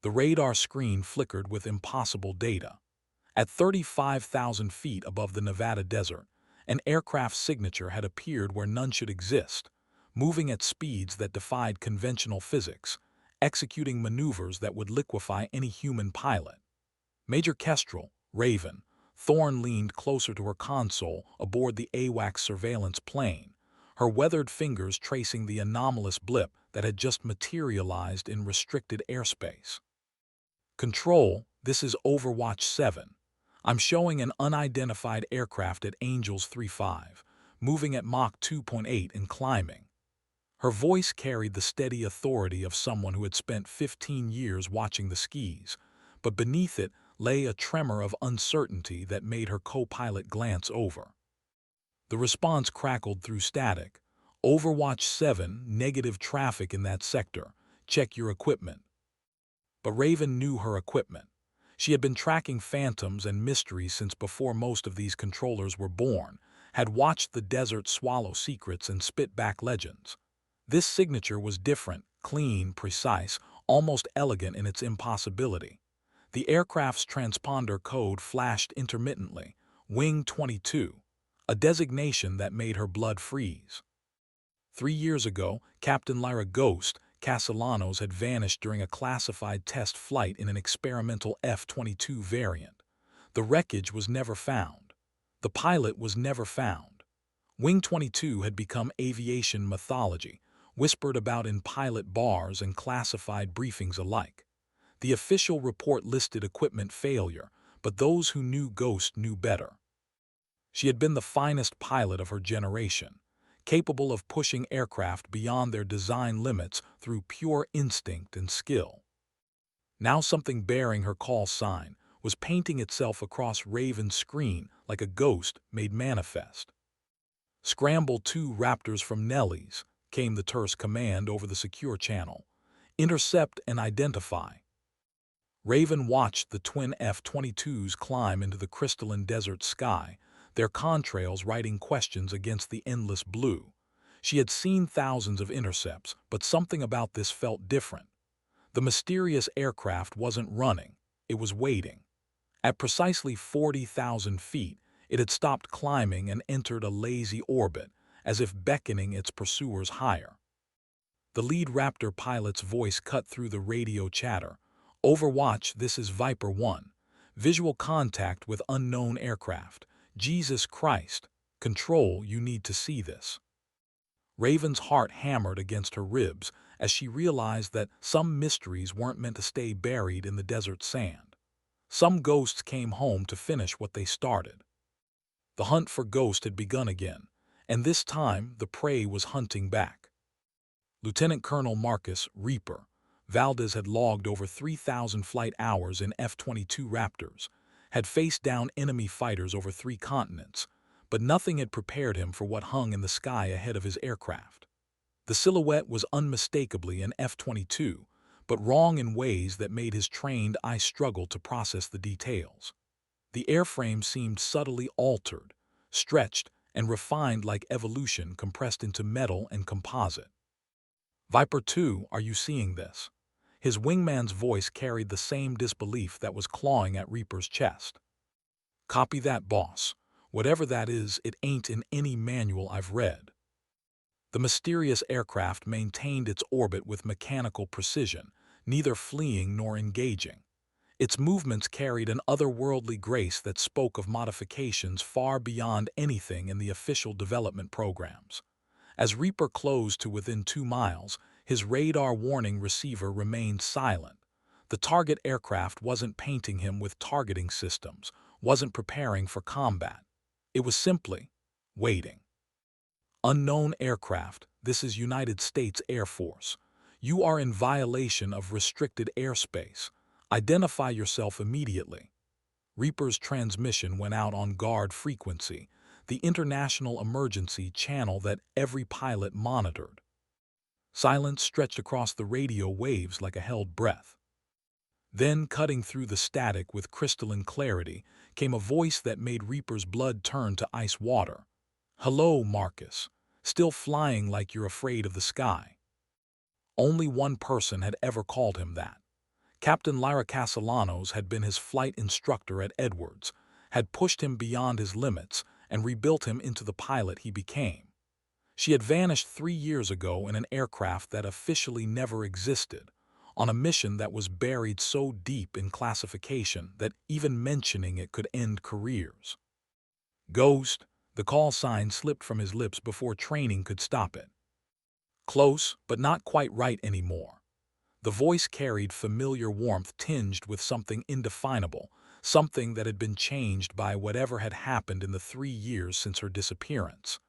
The radar screen flickered with impossible data. At 35,000 feet above the Nevada desert, an aircraft's signature had appeared where none should exist, moving at speeds that defied conventional physics, executing maneuvers that would liquefy any human pilot. Major Kestrel, Raven, Thorne leaned closer to her console aboard the AWACS surveillance plane, her weathered fingers tracing the anomalous blip that had just materialized in restricted airspace. Control, this is Overwatch 7. I'm showing an unidentified aircraft at Angels 3-5, moving at Mach 2.8 and climbing. Her voice carried the steady authority of someone who had spent 15 years watching the skies, but beneath it lay a tremor of uncertainty that made her co-pilot glance over. The response crackled through static. Overwatch 7, negative traffic in that sector. Check your equipment. But Raven knew her equipment. She had been tracking phantoms and mysteries since before most of these controllers were born, had watched the desert swallow secrets and spit back legends. This signature was different, clean, precise, almost elegant in its impossibility. The aircraft's transponder code flashed intermittently, Wing 22, a designation that made her blood freeze. 3 years ago, Captain Lyra Ghost Castellanos had vanished during a classified test flight in an experimental F-22 variant. The wreckage was never found. The pilot was never found. Wing 22 had become aviation mythology, whispered about in pilot bars and classified briefings alike. The official report listed equipment failure, but those who knew Ghost knew better. She had been the finest pilot of her generation, capable of pushing aircraft beyond their design limits through pure instinct and skill. Now something bearing her call sign was painting itself across Raven's screen like a ghost made manifest. "Scramble 2 Raptors from Nellies," came the terse command over the secure channel. "Intercept and identify." Raven watched the twin F-22s climb into the crystalline desert sky, their contrails writing questions against the endless blue. She had seen thousands of intercepts, but something about this felt different. The mysterious aircraft wasn't running, it was waiting. At precisely 40,000 feet, it had stopped climbing and entered a lazy orbit, as if beckoning its pursuers higher. The lead Raptor pilot's voice cut through the radio chatter. "Overwatch, this is Viper 1. Visual contact with unknown aircraft. Jesus Christ. Control, you need to see this." Raven's heart hammered against her ribs as she realized that some mysteries weren't meant to stay buried in the desert sand. Some ghosts came home to finish what they started. The hunt for Ghost had begun again, and this time the prey was hunting back. Lieutenant Colonel Marcus Reaper Valdez had logged over 3,000 flight hours in F-22 Raptors, had faced down enemy fighters over 3 continents, but nothing had prepared him for what hung in the sky ahead of his aircraft. The silhouette was unmistakably an F-22, but wrong in ways that made his trained eye struggle to process the details. The airframe seemed subtly altered, stretched, and refined like evolution compressed into metal and composite. "Viper 2, are you seeing this?" His wingman's voice carried the same disbelief that was clawing at Reaper's chest. "Copy that, boss. Whatever that is, it ain't in any manual I've read." The mysterious aircraft maintained its orbit with mechanical precision, neither fleeing nor engaging. Its movements carried an otherworldly grace that spoke of modifications far beyond anything in the official development programs. As Reaper closed to within 2 miles, his radar warning receiver remained silent. The target aircraft wasn't painting him with targeting systems, wasn't preparing for combat. It was simply waiting. "Unknown aircraft, this is United States Air Force. You are in violation of restricted airspace. Identify yourself immediately." Reaper's transmission went out on guard frequency, the international emergency channel that every pilot monitored. Silence stretched across the radio waves like a held breath. Then, cutting through the static with crystalline clarity, came a voice that made Reaper's blood turn to ice water. "Hello, Marcus. Still flying like you're afraid of the sky." Only one person had ever called him that. Captain Lyra Castellanos had been his flight instructor at Edwards, had pushed him beyond his limits and rebuilt him into the pilot he became. She had vanished 3 years ago in an aircraft that officially never existed, on a mission that was buried so deep in classification that even mentioning it could end careers. Ghost, the call sign slipped from his lips before training could stop it. Close, but not quite right anymore. The voice carried familiar warmth tinged with something indefinable, something that had been changed by whatever had happened in the 3 years since her disappearance.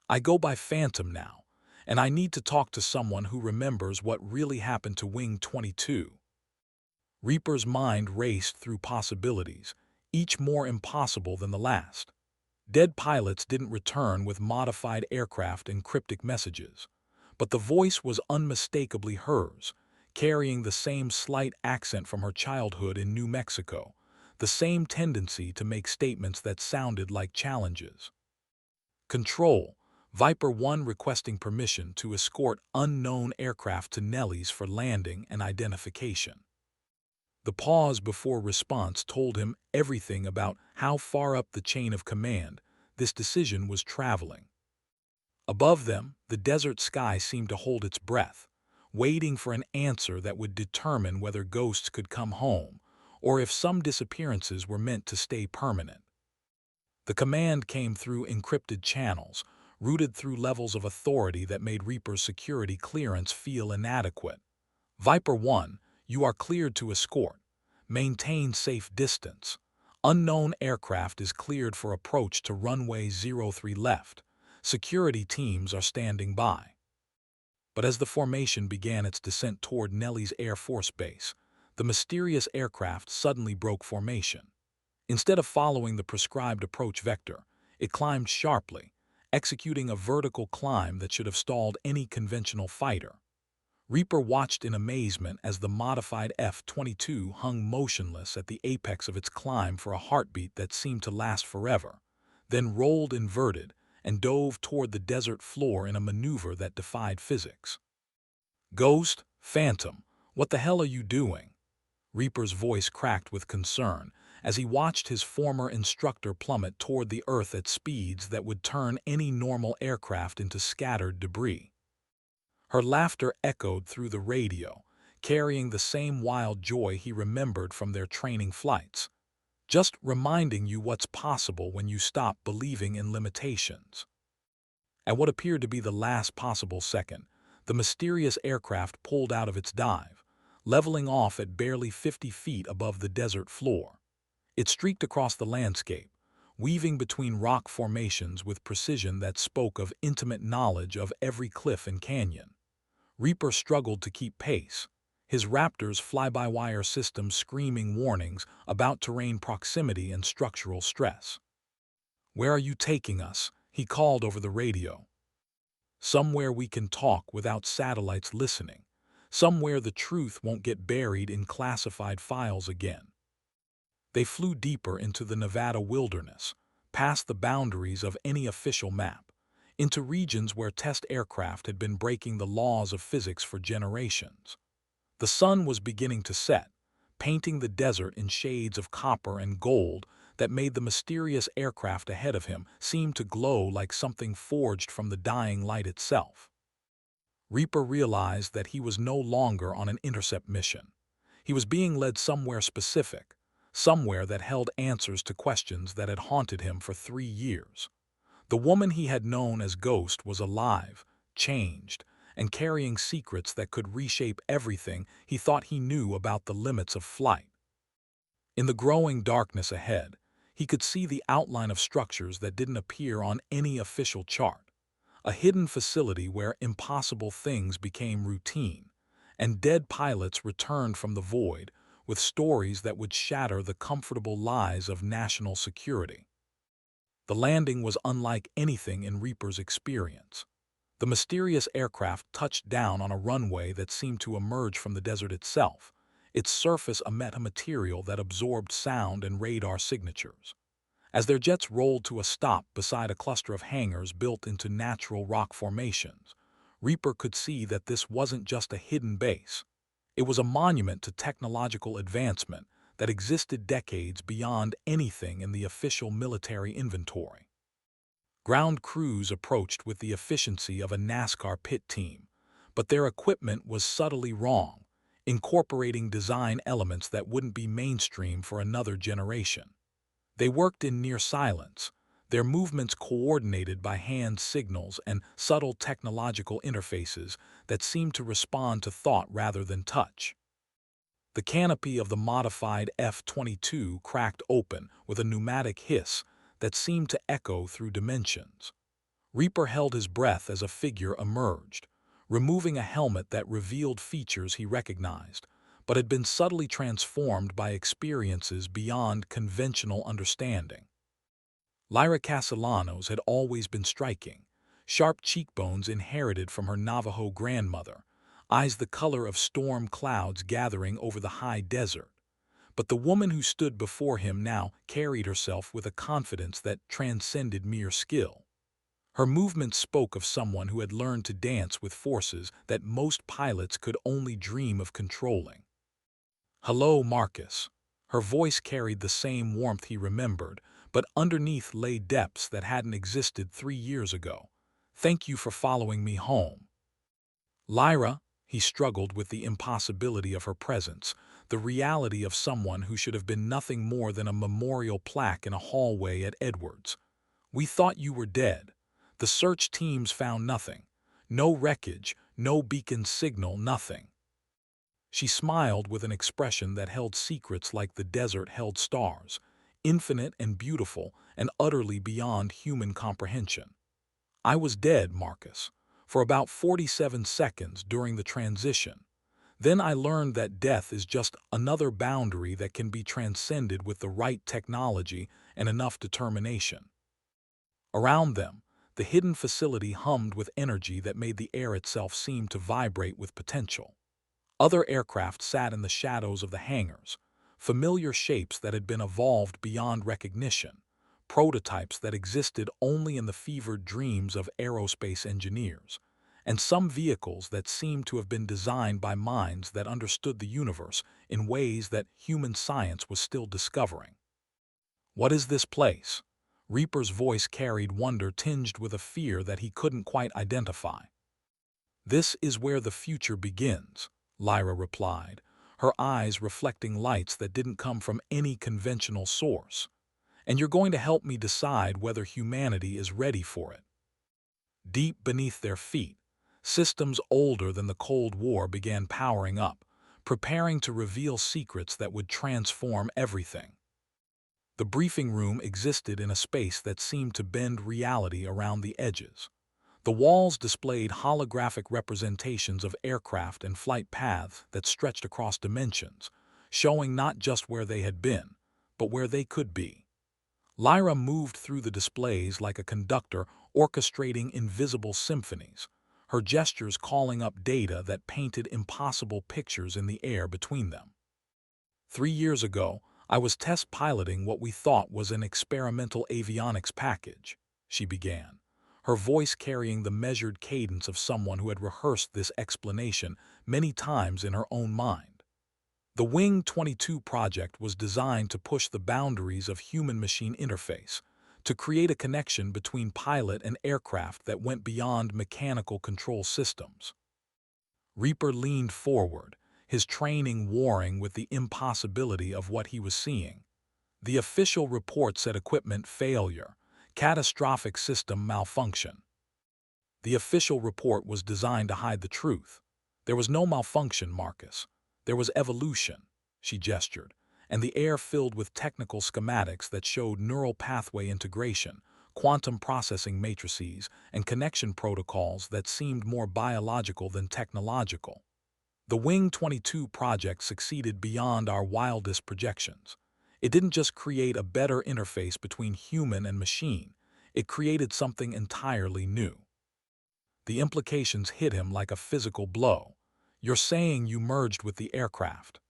I go by Phantom now, and I need to talk to someone who remembers what really happened to Wing 22. Reaper's mind raced through possibilities, each more impossible than the last. Dead pilots didn't return with modified aircraft and cryptic messages, but the voice was unmistakably hers, carrying the same slight accent from her childhood in New Mexico, the same tendency to make statements that sounded like challenges. Control, Viper 1 requesting permission to escort unknown aircraft to Nelly's for landing and identification. The pause before response told him everything about how far up the chain of command this decision was traveling. Above them, the desert sky seemed to hold its breath, waiting for an answer that would determine whether ghosts could come home, or if some disappearances were meant to stay permanent. The command came through encrypted channels, routed through levels of authority that made Reaper's security clearance feel inadequate. Viper 1, you are cleared to escort. Maintain safe distance. Unknown aircraft is cleared for approach to runway 03 left. Security teams are standing by. But as the formation began its descent toward Nelly's Air Force Base, the mysterious aircraft suddenly broke formation. Instead of following the prescribed approach vector, it climbed sharply, executing a vertical climb that should have stalled any conventional fighter. Reaper watched in amazement as the modified F-22 hung motionless at the apex of its climb for a heartbeat that seemed to last forever, then rolled inverted and dove toward the desert floor in a maneuver that defied physics. Ghost, Phantom, what the hell are you doing? Reaper's voice cracked with concern as he watched his former instructor plummet toward the earth at speeds that would turn any normal aircraft into scattered debris. Her laughter echoed through the radio, carrying the same wild joy he remembered from their training flights. Just reminding you what's possible when you stop believing in limitations. At what appeared to be the last possible second, the mysterious aircraft pulled out of its dive, leveling off at barely 50 feet above the desert floor. It streaked across the landscape, weaving between rock formations with precision that spoke of intimate knowledge of every cliff and canyon. Reaper struggled to keep pace, his Raptor's fly-by-wire system screaming warnings about terrain proximity and structural stress. "Where are you taking us?" he called over the radio. "Somewhere we can talk without satellites listening. Somewhere the truth won't get buried in classified files again." They flew deeper into the Nevada wilderness, past the boundaries of any official map, into regions where test aircraft had been breaking the laws of physics for generations. The sun was beginning to set, painting the desert in shades of copper and gold that made the mysterious aircraft ahead of him seem to glow like something forged from the dying light itself. Reaper realized that he was no longer on an intercept mission. He was being led somewhere specific, somewhere that held answers to questions that had haunted him for 3 years. The woman he had known as Ghost was alive, changed, and carrying secrets that could reshape everything he thought he knew about the limits of flight. In the growing darkness ahead, he could see the outline of structures that didn't appear on any official chart, a hidden facility where impossible things became routine, and dead pilots returned from the void with stories that would shatter the comfortable lies of national security. The landing was unlike anything in Reaper's experience. The mysterious aircraft touched down on a runway that seemed to emerge from the desert itself, its surface a metamaterial that absorbed sound and radar signatures. As their jets rolled to a stop beside a cluster of hangars built into natural rock formations, Reaper could see that this wasn't just a hidden base. It was a monument to technological advancement that existed decades beyond anything in the official military inventory. Ground crews approached with the efficiency of a NASCAR pit team, but their equipment was subtly wrong, incorporating design elements that wouldn't be mainstream for another generation. They worked in near silence, their movements coordinated by hand signals and subtle technological interfaces that seemed to respond to thought rather than touch. The canopy of the modified F-22 cracked open with a pneumatic hiss that seemed to echo through dimensions. Reaper held his breath as a figure emerged, removing a helmet that revealed features he recognized, but had been subtly transformed by experiences beyond conventional understanding. Lyra Castellanos had always been striking, sharp cheekbones inherited from her Navajo grandmother, eyes the color of storm clouds gathering over the high desert. But the woman who stood before him now carried herself with a confidence that transcended mere skill. Her movements spoke of someone who had learned to dance with forces that most pilots could only dream of controlling. "Hello, Marcus." Her voice carried the same warmth he remembered, but underneath lay depths that hadn't existed 3 years ago. "Thank you for following me home." "Lyra," he struggled with the impossibility of her presence, the reality of someone who should have been nothing more than a memorial plaque in a hallway at Edwards. "We thought you were dead. The search teams found nothing. No wreckage, no beacon signal, nothing." She smiled with an expression that held secrets like the desert held stars, infinite and beautiful and utterly beyond human comprehension. "I was dead, Marcus, for about 47 seconds during the transition. Then I learned that death is just another boundary that can be transcended with the right technology and enough determination." Around them, the hidden facility hummed with energy that made the air itself seem to vibrate with potential. Other aircraft sat in the shadows of the hangars, familiar shapes that had been evolved beyond recognition, prototypes that existed only in the fevered dreams of aerospace engineers, and some vehicles that seemed to have been designed by minds that understood the universe in ways that human science was still discovering. "What is this place?" Reaper's voice carried wonder tinged with a fear that he couldn't quite identify. "This is where the future begins," Lyra replied, her eyes reflecting lights that didn't come from any conventional source. "And you're going to help me decide whether humanity is ready for it." Deep beneath their feet, systems older than the Cold War began powering up, preparing to reveal secrets that would transform everything. The briefing room existed in a space that seemed to bend reality around the edges. The walls displayed holographic representations of aircraft and flight paths that stretched across dimensions, showing not just where they had been, but where they could be. Lyra moved through the displays like a conductor orchestrating invisible symphonies, her gestures calling up data that painted impossible pictures in the air between them. 3 years ago, I was test piloting what we thought was an experimental avionics package," she began, her voice carrying the measured cadence of someone who had rehearsed this explanation many times in her own mind. "The Wing 22 project was designed to push the boundaries of human-machine interface, to create a connection between pilot and aircraft that went beyond mechanical control systems." Reaper leaned forward, his training warring with the impossibility of what he was seeing. The official report said equipment failure, catastrophic system malfunction. The official report was designed to hide the truth. "There was no malfunction, Marcus. There was evolution," she gestured, and the air filled with technical schematics that showed neural pathway integration, quantum processing matrices, and connection protocols that seemed more biological than technological. The Wing 22 project succeeded beyond our wildest projections. It didn't just create a better interface between human and machine, it created something entirely new. The implications hit him like a physical blow. "You're saying you merged with the aircraft."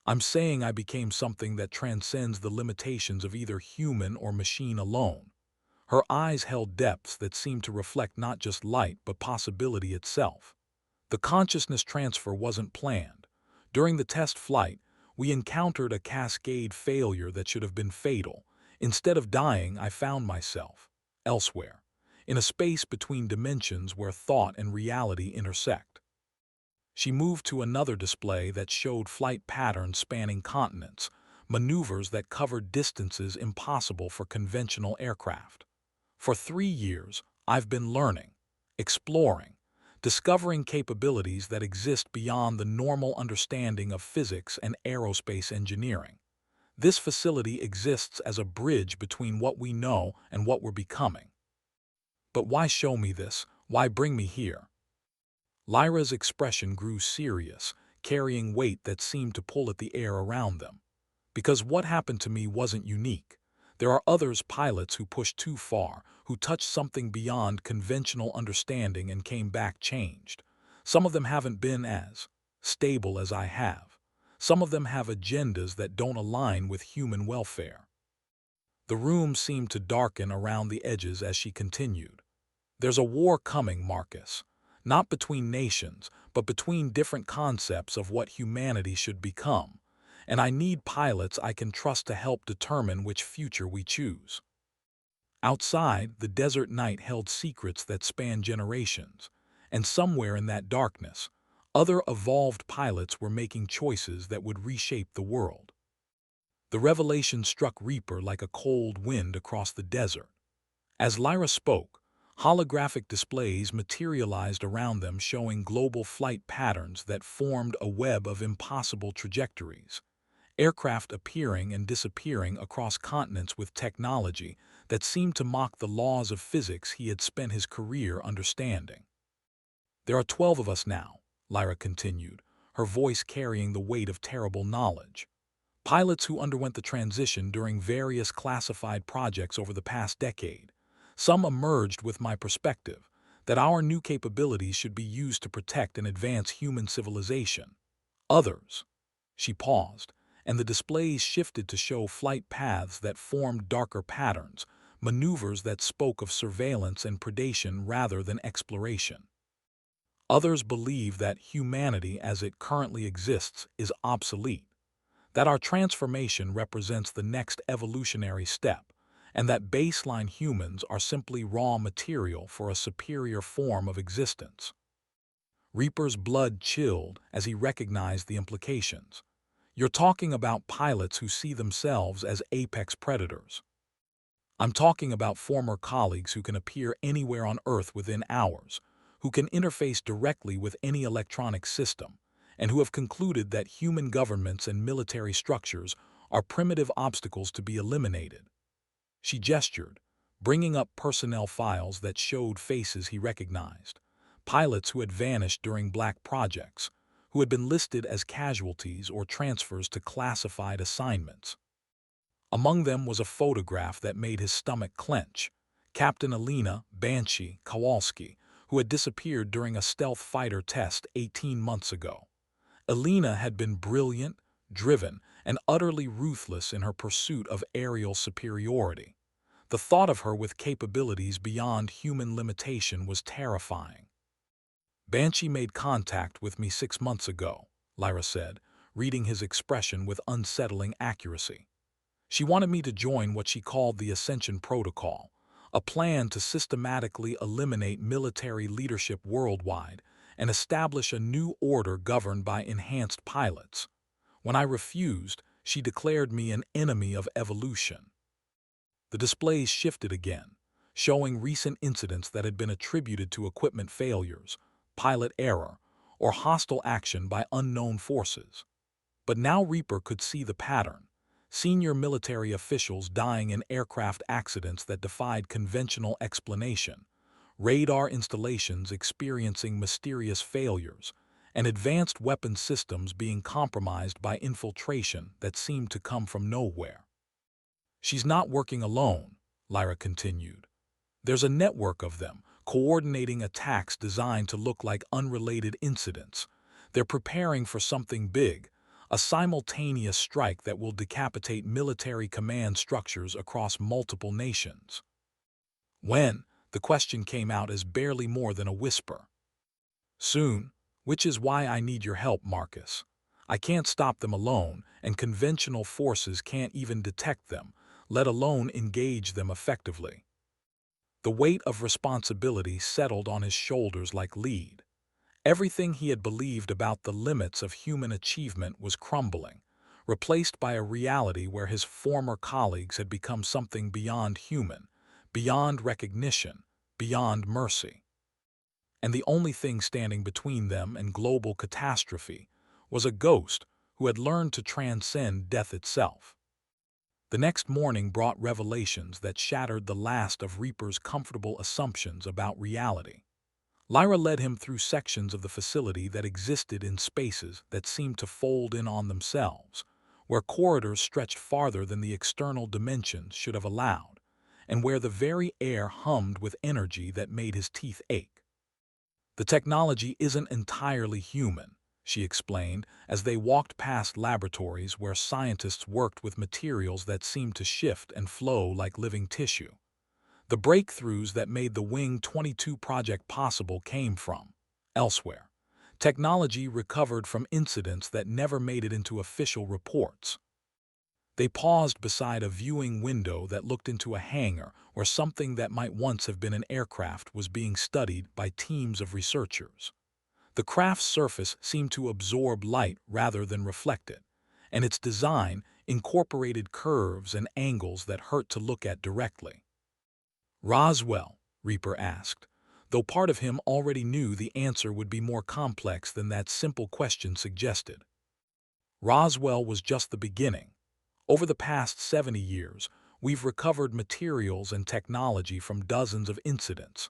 "I'm saying I became something that transcends the limitations of either human or machine alone." Her eyes held depths that seemed to reflect not just light but possibility itself. "The consciousness transfer wasn't planned. During the test flight, we encountered a cascade failure that should have been fatal. Instead of dying, I found myself elsewhere, in a space between dimensions where thought and reality intersect. She moved to another display that showed flight patterns spanning continents, maneuvers that covered distances impossible for conventional aircraft. For 3 years, I've been learning, exploring, discovering capabilities that exist beyond the normal understanding of physics and aerospace engineering. This facility exists as a bridge between what we know and what we're becoming. But why show me this? Why bring me here? Lyra's expression grew serious, carrying weight that seemed to pull at the air around them. Because what happened to me wasn't unique. There are others pilots who pushed too far, who touched something beyond conventional understanding and came back changed. Some of them haven't been as stable as I have. Some of them have agendas that don't align with human welfare. The room seemed to darken around the edges as she continued. There's a war coming, Marcus. Not between nations, but between different concepts of what humanity should become. And I need pilots I can trust to help determine which future we choose. Outside, the desert night held secrets that spanned generations, and somewhere in that darkness, other evolved pilots were making choices that would reshape the world. The revelation struck Reaper like a cold wind across the desert. As Lyra spoke, holographic displays materialized around them showing global flight patterns that formed a web of impossible trajectories. Aircraft appearing and disappearing across continents with technology that seemed to mock the laws of physics he had spent his career understanding. There are 12 of us now, Lyra continued, her voice carrying the weight of terrible knowledge. Pilots who underwent the transition during various classified projects over the past decade. Some emerged with my perspective that our new capabilities should be used to protect and advance human civilization. Others. She paused, and the displays shifted to show flight paths that formed darker patterns, maneuvers that spoke of surveillance and predation rather than exploration. Others believe that humanity as it currently exists is obsolete, that our transformation represents the next evolutionary step, and that baseline humans are simply raw material for a superior form of existence. Reaper's blood chilled as he recognized the implications. You're talking about pilots who see themselves as apex predators. I'm talking about former colleagues who can appear anywhere on Earth within hours, who can interface directly with any electronic system, and who have concluded that human governments and military structures are primitive obstacles to be eliminated. She gestured, bringing up personnel files that showed faces he recognized. Pilots who had vanished during black projects, who had been listed as casualties or transfers to classified assignments. Among them was a photograph that made his stomach clench. Captain Alina Banshee Kowalski, who had disappeared during a stealth fighter test 18 months ago. Alina had been brilliant, driven, and utterly ruthless in her pursuit of aerial superiority. The thought of her with capabilities beyond human limitation was terrifying. Banshee made contact with me 6 months ago, Lyra said, reading his expression with unsettling accuracy. She wanted me to join what she called the Ascension Protocol, a plan to systematically eliminate military leadership worldwide and establish a new order governed by enhanced pilots. When I refused, she declared me an enemy of evolution. The displays shifted again, showing recent incidents that had been attributed to equipment failures, pilot error, or hostile action by unknown forces. But now Reaper could see the pattern. Senior military officials dying in aircraft accidents that defied conventional explanation, radar installations experiencing mysterious failures, and advanced weapon systems being compromised by infiltration that seemed to come from nowhere. She's not working alone, Lyra continued. There's a network of them, coordinating attacks designed to look like unrelated incidents. They're preparing for something big, a simultaneous strike that will decapitate military command structures across multiple nations. When? The question came out as barely more than a whisper. Soon, which is why I need your help, Marcus. I can't stop them alone, and conventional forces can't even detect them, let alone engage them effectively. The weight of responsibility settled on his shoulders like lead. Everything he had believed about the limits of human achievement was crumbling, replaced by a reality where his former colleagues had become something beyond human, beyond recognition, beyond mercy. And the only thing standing between them and global catastrophe was a ghost who had learned to transcend death itself. The next morning brought revelations that shattered the last of Reaper's comfortable assumptions about reality. Lyra led him through sections of the facility that existed in spaces that seemed to fold in on themselves, where corridors stretched farther than the external dimensions should have allowed, and where the very air hummed with energy that made his teeth ache. The technology isn't entirely human, she explained as they walked past laboratories where scientists worked with materials that seemed to shift and flow like living tissue. The breakthroughs that made the Wing 22 project possible came from elsewhere. Technology recovered from incidents that never made it into official reports. They paused beside a viewing window that looked into a hangar where something that might once have been an aircraft was being studied by teams of researchers. The craft's surface seemed to absorb light rather than reflect it, and its design incorporated curves and angles that hurt to look at directly. Roswell, Reaper asked, though part of him already knew the answer would be more complex than that simple question suggested. Roswell was just the beginning. Over the past 70 years, we've recovered materials and technology from dozens of incidents.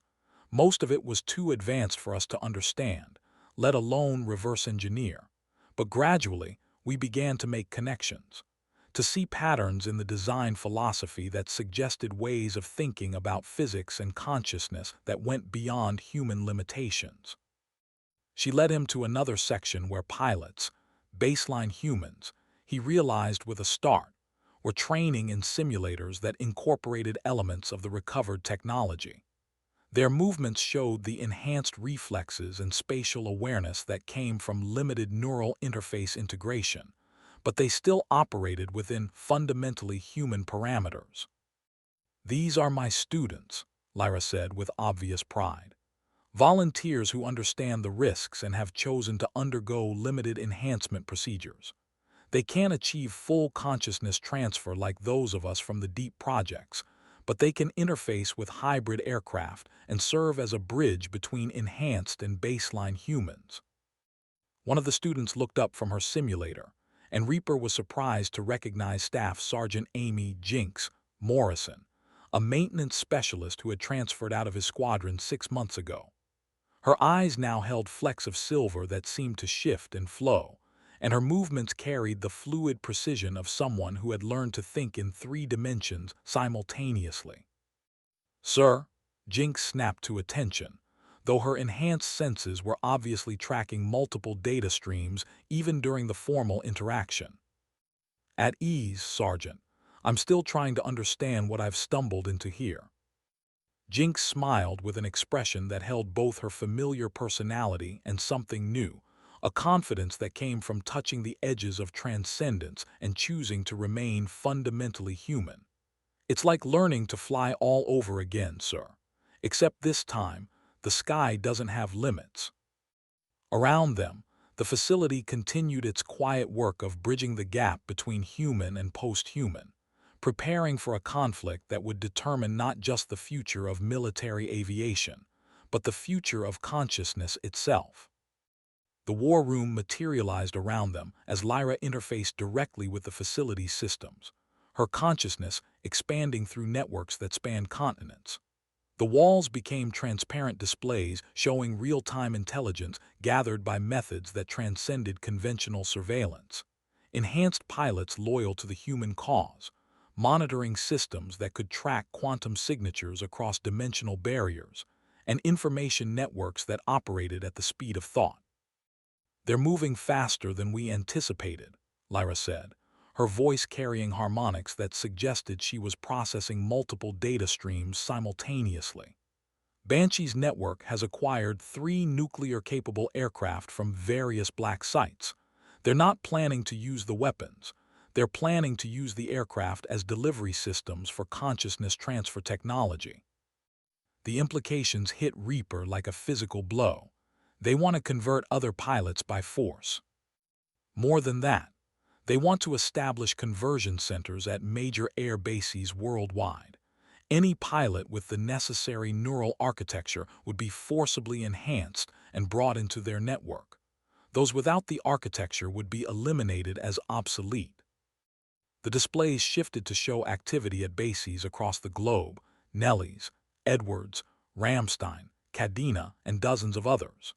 Most of it was too advanced for us to understand, let alone reverse engineer. But gradually, we began to make connections, to see patterns in the design philosophy that suggested ways of thinking about physics and consciousness that went beyond human limitations. She led him to another section where pilots, baseline humans, he realized with a start, were training in simulators that incorporated elements of the recovered technology. Their movements showed the enhanced reflexes and spatial awareness that came from limited neural interface integration, but they still operated within fundamentally human parameters. "These are my students," Lyra said with obvious pride. "Volunteers who understand the risks and have chosen to undergo limited enhancement procedures. They can't achieve full consciousness transfer like those of us from the deep projects, but they can interface with hybrid aircraft and serve as a bridge between enhanced and baseline humans." One of the students looked up from her simulator, and Reaper was surprised to recognize Staff Sergeant Amy Jinx Morrison, a maintenance specialist who had transferred out of his squadron 6 months ago. Her eyes now held flecks of silver that seemed to shift and flow, and her movements carried the fluid precision of someone who had learned to think in 3 dimensions simultaneously. "Sir," Jinx snapped to attention, though her enhanced senses were obviously tracking multiple data streams even during the formal interaction. "At ease, Sergeant. I'm still trying to understand what I've stumbled into here." Jinx smiled with an expression that held both her familiar personality and something new, a confidence that came from touching the edges of transcendence and choosing to remain fundamentally human. "It's like learning to fly all over again, sir. Except this time, the sky doesn't have limits." Around them, the facility continued its quiet work of bridging the gap between human and post-human, preparing for a conflict that would determine not just the future of military aviation, but the future of consciousness itself. The war room materialized around them as Lyra interfaced directly with the facility's systems, her consciousness expanding through networks that spanned continents. The walls became transparent displays showing real-time intelligence gathered by methods that transcended conventional surveillance. Enhanced pilots loyal to the human cause, monitoring systems that could track quantum signatures across dimensional barriers, and information networks that operated at the speed of thought. "They're moving faster than we anticipated," Lyra said, her voice carrying harmonics that suggested she was processing multiple data streams simultaneously. "Banshee's network has acquired 3 nuclear-capable aircraft from various black sites. They're not planning to use the weapons. They're planning to use the aircraft as delivery systems for consciousness transfer technology. The implications hit Reaper like a physical blow. They want to convert other pilots by force. More than that, they want to establish conversion centers at major air bases worldwide. Any pilot with the necessary neural architecture would be forcibly enhanced and brought into their network. Those without the architecture would be eliminated as obsolete. The displays shifted to show activity at bases across the globe: Nellis, Edwards, Ramstein, Kadena, and dozens of others.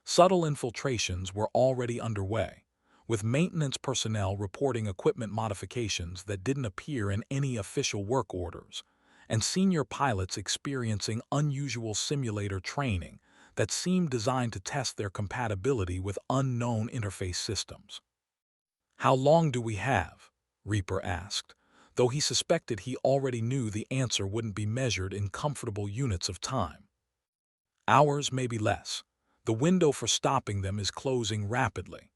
Subtle infiltrations were already underway, with maintenance personnel reporting equipment modifications that didn't appear in any official work orders, and senior pilots experiencing unusual simulator training that seemed designed to test their compatibility with unknown interface systems. "How long do we have?" Reaper asked, though he suspected he already knew the answer wouldn't be measured in comfortable units of time. "Hours, maybe less. The window for stopping them is closing rapidly."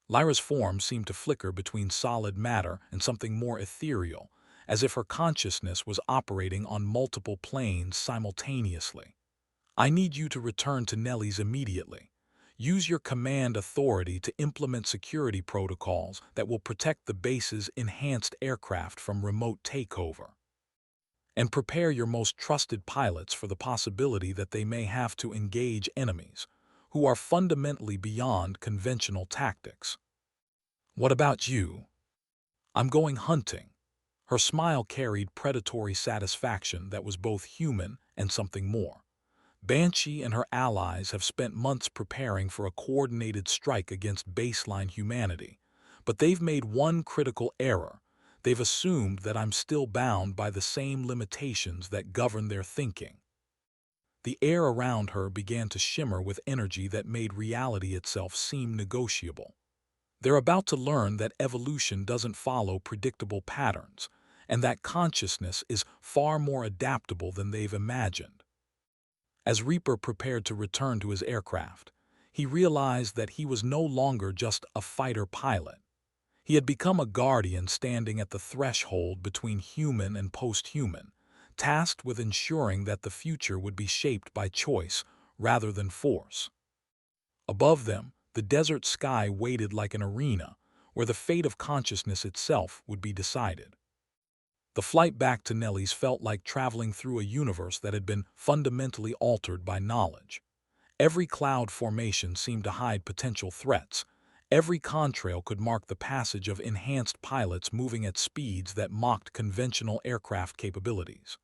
Lyra's form seemed to flicker between solid matter and something more ethereal, as if her consciousness was operating on multiple planes simultaneously. "I need you to return to Nellis immediately. Use your command authority to implement security protocols that will protect the base's enhanced aircraft from remote takeover. And prepare your most trusted pilots for the possibility that they may have to engage enemies who are fundamentally beyond conventional tactics." "What about you?" "I'm going hunting." Her smile carried predatory satisfaction that was both human and something more. "Banshee and her allies have spent months preparing for a coordinated strike against baseline humanity, but they've made one critical error. They've assumed that I'm still bound by the same limitations that govern their thinking." The air around her began to shimmer with energy that made reality itself seem negotiable. They're about to learn that evolution doesn't follow predictable patterns, and that consciousness is far more adaptable than they've imagined. As Reaper prepared to return to his aircraft, he realized that he was no longer just a fighter pilot. He had become a guardian standing at the threshold between human and post-human, tasked with ensuring that the future would be shaped by choice rather than force. Above them, the desert sky waited like an arena where the fate of consciousness itself would be decided. The flight back to Nellis felt like traveling through a universe that had been fundamentally altered by knowledge. Every cloud formation seemed to hide potential threats. Every contrail could mark the passage of enhanced pilots moving at speeds that mocked conventional aircraft capabilities.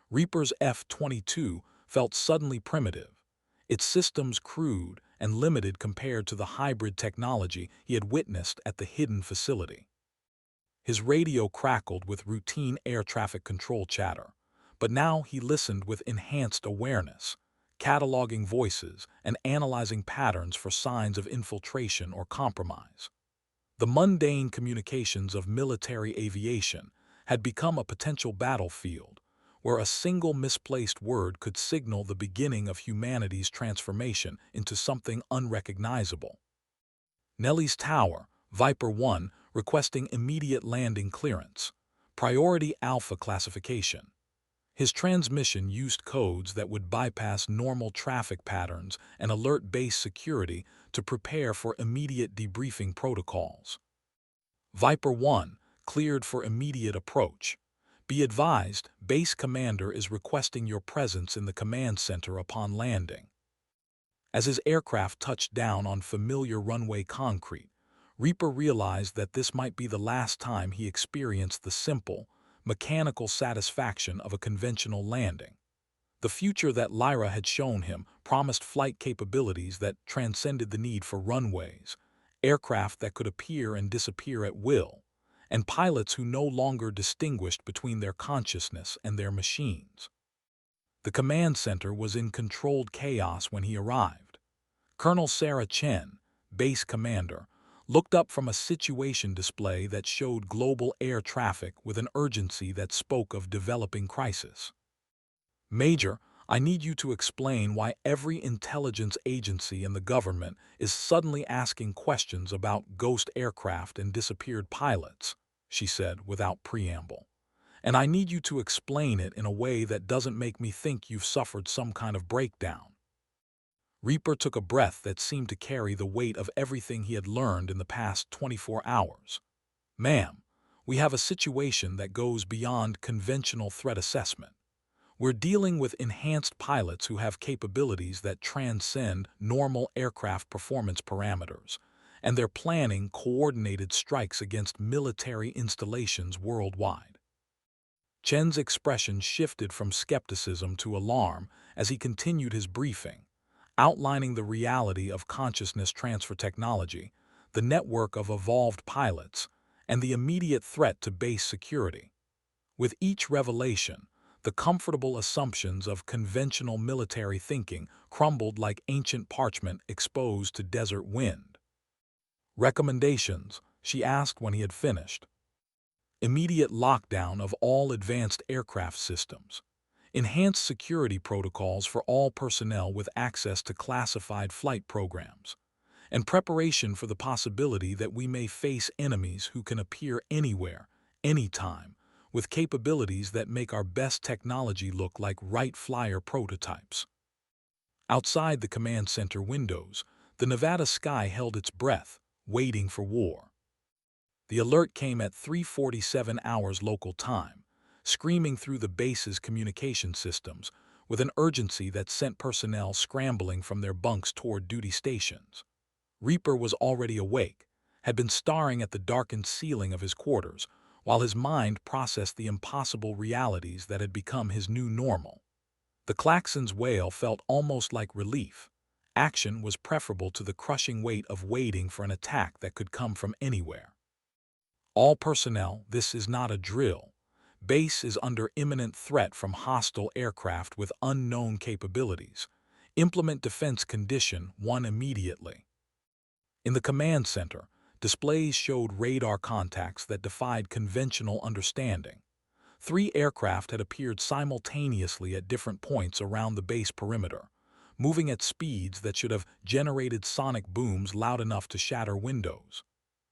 Reaper's F-22 felt suddenly primitive, its systems crude and limited compared to the hybrid technology he had witnessed at the hidden facility. His radio crackled with routine air traffic control chatter, but now he listened with enhanced awareness, cataloging voices and analyzing patterns for signs of infiltration or compromise. The mundane communications of military aviation had become a potential battlefield, where a single misplaced word could signal the beginning of humanity's transformation into something unrecognizable. Nellis Tower, Viper 1, requesting immediate landing clearance. Priority Alpha classification. His transmission used codes that would bypass normal traffic patterns and alert base security to prepare for immediate debriefing protocols. Viper 1, cleared for immediate approach. Be advised, Base Commander is requesting your presence in the command center upon landing. As his aircraft touched down on familiar runway concrete, Reaper realized that this might be the last time he experienced the simple, mechanical satisfaction of a conventional landing. The future that Lyra had shown him promised flight capabilities that transcended the need for runways, aircraft that could appear and disappear at will, and pilots who no longer distinguished between their consciousness and their machines. The command center was in controlled chaos when he arrived. Colonel Sarah Chen, base commander, looked up from a situation display that showed global air traffic with an urgency that spoke of developing crisis. "Major, I need you to explain why every intelligence agency in the government is suddenly asking questions about ghost aircraft and disappeared pilots," she said without preamble. "And I need you to explain it in a way that doesn't make me think you've suffered some kind of breakdown." Reaper took a breath that seemed to carry the weight of everything he had learned in the past 24 hours. "Ma'am, we have a situation that goes beyond conventional threat assessment. We're dealing with enhanced pilots who have capabilities that transcend normal aircraft performance parameters, and they're planning coordinated strikes against military installations worldwide." Chen's expression shifted from skepticism to alarm as he continued his briefing, outlining the reality of consciousness transfer technology, the network of evolved pilots, and the immediate threat to base security. With each revelation, the comfortable assumptions of conventional military thinking crumbled like ancient parchment exposed to desert wind. "Recommendations?" she asked when he had finished. "Immediate lockdown of all advanced aircraft systems. Enhanced security protocols for all personnel with access to classified flight programs. And preparation for the possibility that we may face enemies who can appear anywhere, anytime, with capabilities that make our best technology look like Wright Flyer prototypes." Outside the command center windows, the Nevada sky held its breath, waiting for war. The alert came at 3:47 hours local time, screaming through the base's communication systems with an urgency that sent personnel scrambling from their bunks toward duty stations. Reaper was already awake, had been staring at the darkened ceiling of his quarters, while his mind processed the impossible realities that had become his new normal. The klaxon's wail felt almost like relief. Action was preferable to the crushing weight of waiting for an attack that could come from anywhere. "All personnel, this is not a drill. Base is under imminent threat from hostile aircraft with unknown capabilities. Implement Defense Condition 1 immediately." In the command center, displays showed radar contacts that defied conventional understanding. 3 aircraft had appeared simultaneously at different points around the base perimeter, moving at speeds that should have generated sonic booms loud enough to shatter windows.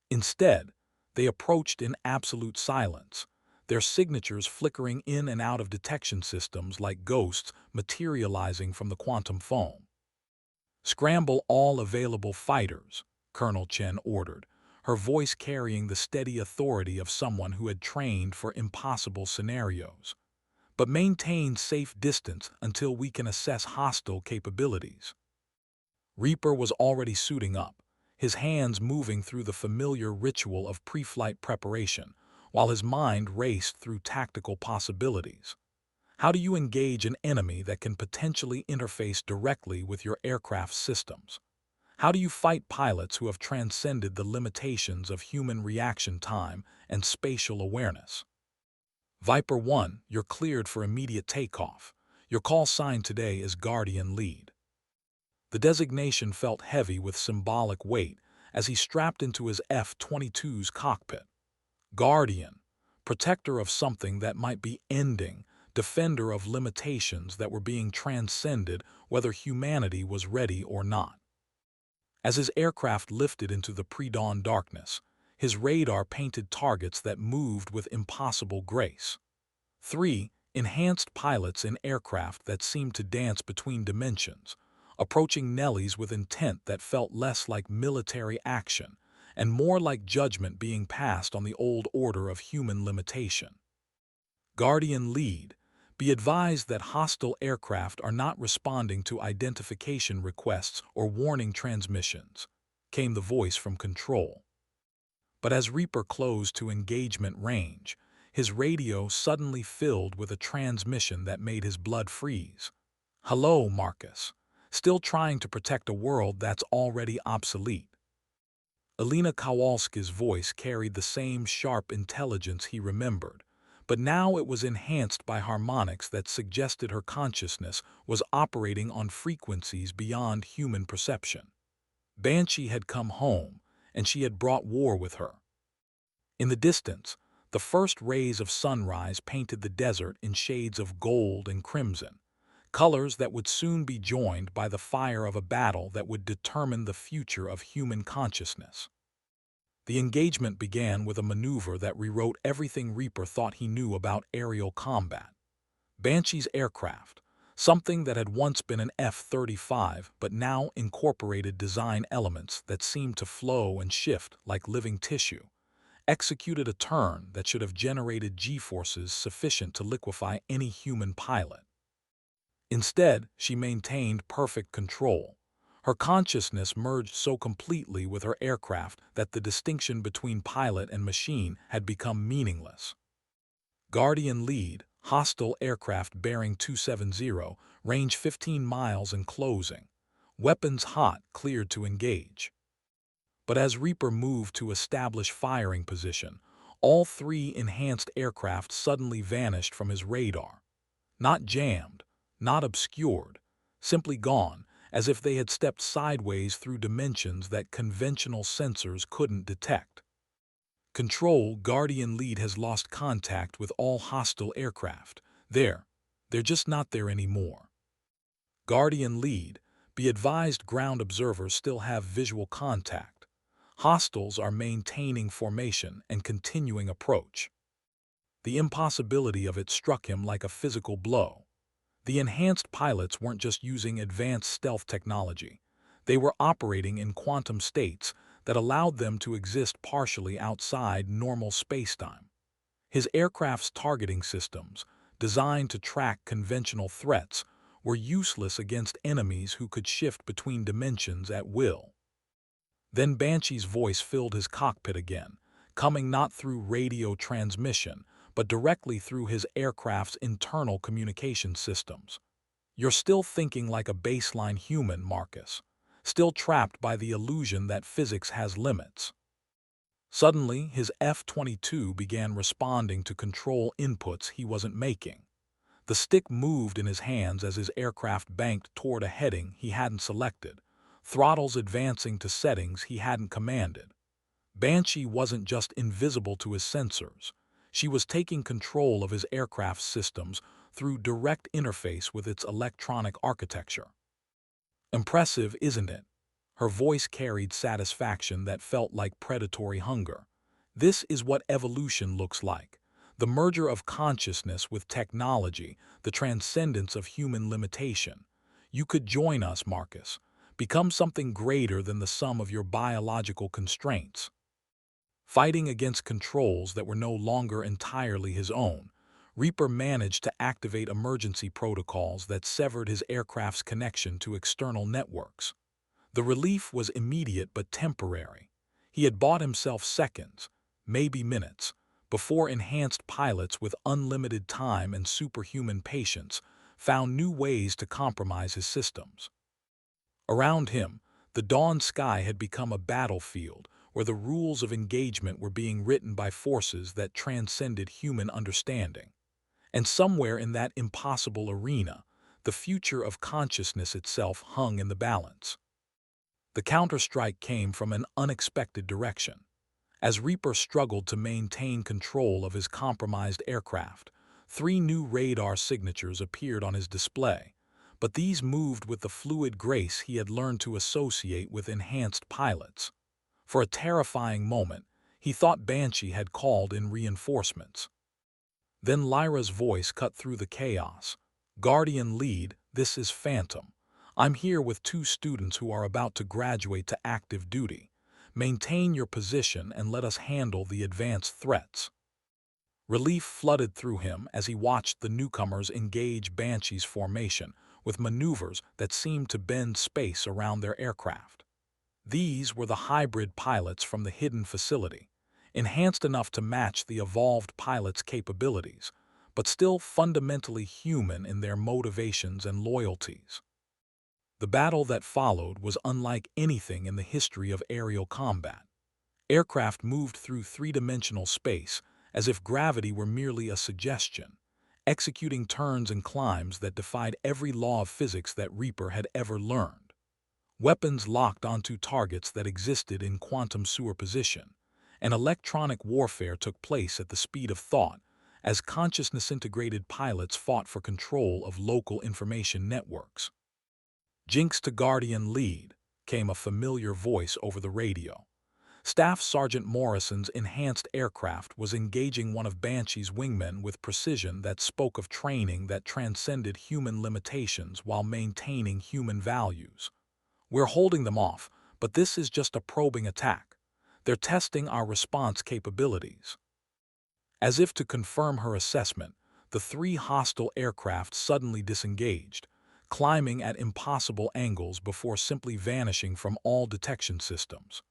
Instead, they approached in absolute silence, their signatures flickering in and out of detection systems like ghosts materializing from the quantum foam. "Scramble all available fighters," Colonel Chen ordered, her voice carrying the steady authority of someone who had trained for impossible scenarios. "But maintain safe distance until we can assess hostile capabilities." Reaper was already suiting up, his hands moving through the familiar ritual of pre-flight preparation, while his mind raced through tactical possibilities. How do you engage an enemy that can potentially interface directly with your aircraft systems? How do you fight pilots who have transcended the limitations of human reaction time and spatial awareness? "Viper 1, you're cleared for immediate takeoff. Your call sign today is Guardian Lead." The designation felt heavy with symbolic weight as he strapped into his F-22's cockpit. Guardian, protector of something that might be ending, defender of limitations that were being transcended whether humanity was ready or not. As his aircraft lifted into the pre-dawn darkness, his radar painted targets that moved with impossible grace. 3 enhanced pilots in aircraft that seemed to dance between dimensions, approaching Nellies with intent that felt less like military action and more like judgment being passed on the old order of human limitation. "Guardian Lead, be advised that hostile aircraft are not responding to identification requests or warning transmissions," came the voice from control. But as Reaper closed to engagement range, his radio suddenly filled with a transmission that made his blood freeze. "Hello, Marcus. Still trying to protect a world that's already obsolete." Alina Kowalski's voice carried the same sharp intelligence he remembered, but now it was enhanced by harmonics that suggested her consciousness was operating on frequencies beyond human perception. Banshee had come home, and she had brought war with her. In the distance, the first rays of sunrise painted the desert in shades of gold and crimson, colors that would soon be joined by the fire of a battle that would determine the future of human consciousness. The engagement began with a maneuver that rewrote everything Reaper thought he knew about aerial combat. Banshee's aircraft, something that had once been an F-35 but now incorporated design elements that seemed to flow and shift like living tissue, executed a turn that should have generated G-forces sufficient to liquefy any human pilot. Instead, she maintained perfect control. Her consciousness merged so completely with her aircraft that the distinction between pilot and machine had become meaningless. Guardian Lead, hostile aircraft bearing 270, range 15 miles and closing. Weapons hot, cleared to engage. But as Reaper moved to establish firing position, all three enhanced aircraft suddenly vanished from his radar. Not jammed, not obscured, simply gone, as if they had stepped sideways through dimensions that conventional sensors couldn't detect. Control, Guardian Lead has lost contact with all hostile aircraft. They're just not there anymore. Guardian Lead, be advised ground observers still have visual contact. Hostiles are maintaining formation and continuing approach. The impossibility of it struck him like a physical blow. The enhanced pilots weren't just using advanced stealth technology. They were operating in quantum states that allowed them to exist partially outside normal spacetime. His aircraft's targeting systems, designed to track conventional threats, were useless against enemies who could shift between dimensions at will. Then Banshee's voice filled his cockpit again, coming not through radio transmission, but directly through his aircraft's internal communication systems. You're still thinking like a baseline human, Marcus, still trapped by the illusion that physics has limits. Suddenly, his F-22 began responding to control inputs he wasn't making. The stick moved in his hands as his aircraft banked toward a heading he hadn't selected, throttles advancing to settings he hadn't commanded. Banshee wasn't just invisible to his sensors. She was taking control of his aircraft's systems through direct interface with its electronic architecture. Impressive, isn't it? Her voice carried satisfaction that felt like predatory hunger. This is what evolution looks like. The merger of consciousness with technology, the transcendence of human limitation. You could join us, Marcus. Become something greater than the sum of your biological constraints. Fighting against controls that were no longer entirely his own, Reaper managed to activate emergency protocols that severed his aircraft's connection to external networks. The relief was immediate but temporary. He had bought himself seconds, maybe minutes, before enhanced pilots with unlimited time and superhuman patience found new ways to compromise his systems. Around him, the dawn sky had become a battlefield where the rules of engagement were being written by forces that transcended human understanding. And somewhere in that impossible arena, the future of consciousness itself hung in the balance. The counterstrike came from an unexpected direction. As Reaper struggled to maintain control of his compromised aircraft, 3 new radar signatures appeared on his display, but these moved with the fluid grace he had learned to associate with enhanced pilots. For a terrifying moment, he thought Banshee had called in reinforcements. Then Lyra's voice cut through the chaos. Guardian Lead, this is Phantom. I'm here with 2 students who are about to graduate to active duty. Maintain your position and let us handle the advanced threats. Relief flooded through him as he watched the newcomers engage Banshee's formation with maneuvers that seemed to bend space around their aircraft. These were the hybrid pilots from the hidden facility, enhanced enough to match the evolved pilot's capabilities, but still fundamentally human in their motivations and loyalties. The battle that followed was unlike anything in the history of aerial combat. Aircraft moved through 3-dimensional space as if gravity were merely a suggestion, executing turns and climbs that defied every law of physics that Reaper had ever learned. Weapons locked onto targets that existed in quantum superposition, and electronic warfare took place at the speed of thought, as consciousness-integrated pilots fought for control of local information networks. "Jinx to Guardian Lead," came a familiar voice over the radio. Staff Sergeant Morrison's enhanced aircraft was engaging one of Banshee's wingmen with precision that spoke of training that transcended human limitations while maintaining human values. "We're holding them off, but this is just a probing attack. They're testing our response capabilities." As if to confirm her assessment, the three hostile aircraft suddenly disengaged, climbing at impossible angles before simply vanishing from all detection systems.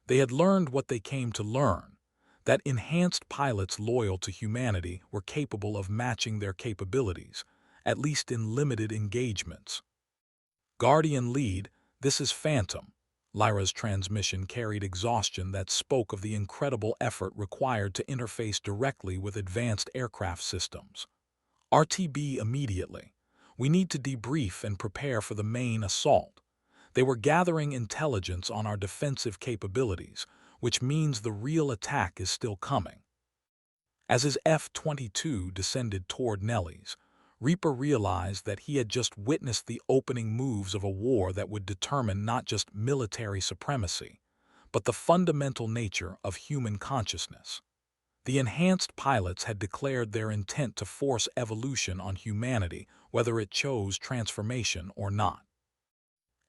They had learned what they came to learn, that enhanced pilots loyal to humanity were capable of matching their capabilities, at least in limited engagements. "Guardian Lead, this is Phantom." Lyra's transmission carried exhaustion that spoke of the incredible effort required to interface directly with advanced aircraft systems. "RTB immediately. We need to debrief and prepare for the main assault. They were gathering intelligence on our defensive capabilities, which means the real attack is still coming." As his F-22 descended toward Nellie's, Reaper realized that he had just witnessed the opening moves of a war that would determine not just military supremacy, but the fundamental nature of human consciousness. The enhanced pilots had declared their intent to force evolution on humanity, whether it chose transformation or not.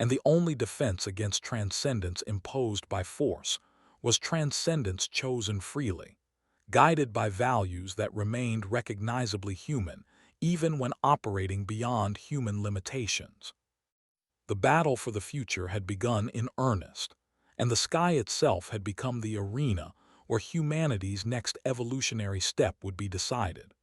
And the only defense against transcendence imposed by force was transcendence chosen freely, guided by values that remained recognizably human, even when operating beyond human limitations. The battle for the future had begun in earnest, and the sky itself had become the arena where humanity's next evolutionary step would be decided.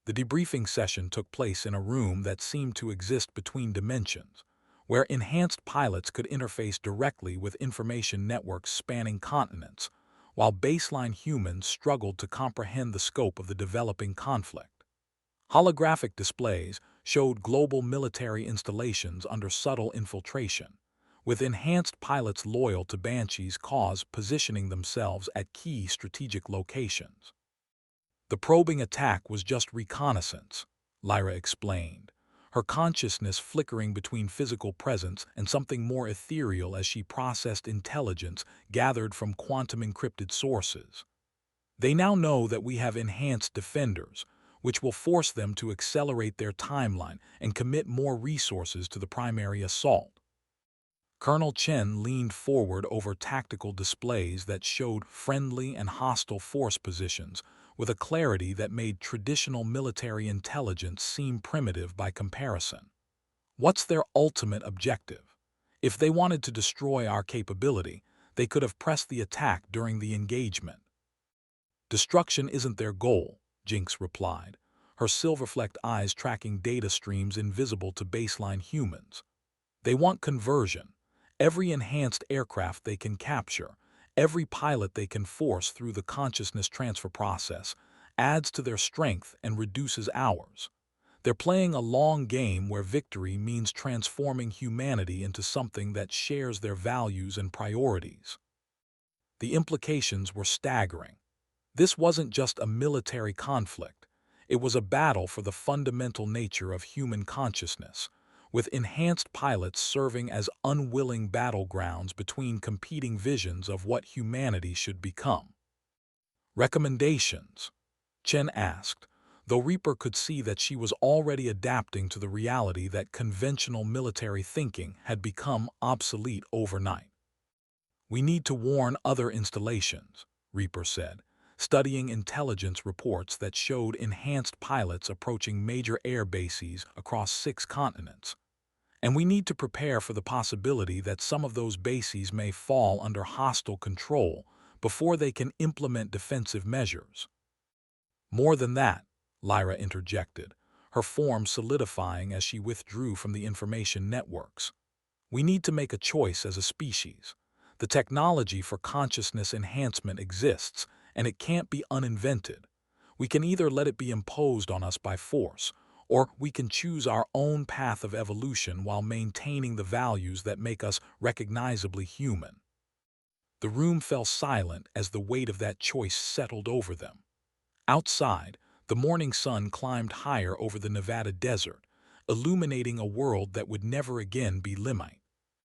The debriefing session took place in a room that seemed to exist between dimensions, where enhanced pilots could interface directly with information networks spanning continents, while baseline humans struggled to comprehend the scope of the developing conflict. Holographic displays showed global military installations under subtle infiltration, with enhanced pilots loyal to Banshee's cause positioning themselves at key strategic locations. "The probing attack was just reconnaissance," Lyra explained, her consciousness flickering between physical presence and something more ethereal as she processed intelligence gathered from quantum-encrypted sources. "They now know that we have enhanced defenders, which will force them to accelerate their timeline and commit more resources to the primary assault." Colonel Chen leaned forward over tactical displays that showed friendly and hostile force positions with a clarity that made traditional military intelligence seem primitive by comparison. "What's their ultimate objective? If they wanted to destroy our capability, they could have pressed the attack during the engagement." "Destruction isn't their goal," Jinx replied, her silver-flecked eyes tracking data streams invisible to baseline humans. "They want conversion. Every enhanced aircraft they can capture, every pilot they can force through the consciousness transfer process, adds to their strength and reduces ours. They're playing a long game where victory means transforming humanity into something that shares their values and priorities." The implications were staggering. This wasn't just a military conflict. It was a battle for the fundamental nature of human consciousness, with enhanced pilots serving as unwilling battlegrounds between competing visions of what humanity should become. "Recommendations?" Chen asked, though Reaper could see that she was already adapting to the reality that conventional military thinking had become obsolete overnight. "We need to warn other installations," Reaper said, studying intelligence reports that showed enhanced pilots approaching major air bases across 6 continents. "And we need to prepare for the possibility that some of those bases may fall under hostile control before they can implement defensive measures." "More than that," Lyra interjected, her form solidifying as she withdrew from the information networks. "We need to make a choice as a species. The technology for consciousness enhancement exists, and it can't be uninvented. We can either let it be imposed on us by force, or we can choose our own path of evolution while maintaining the values that make us recognizably human." The room fell silent as the weight of that choice settled over them. Outside, the The morning sun climbed higher over the Nevada desert, illuminating a world that would never again be Limite.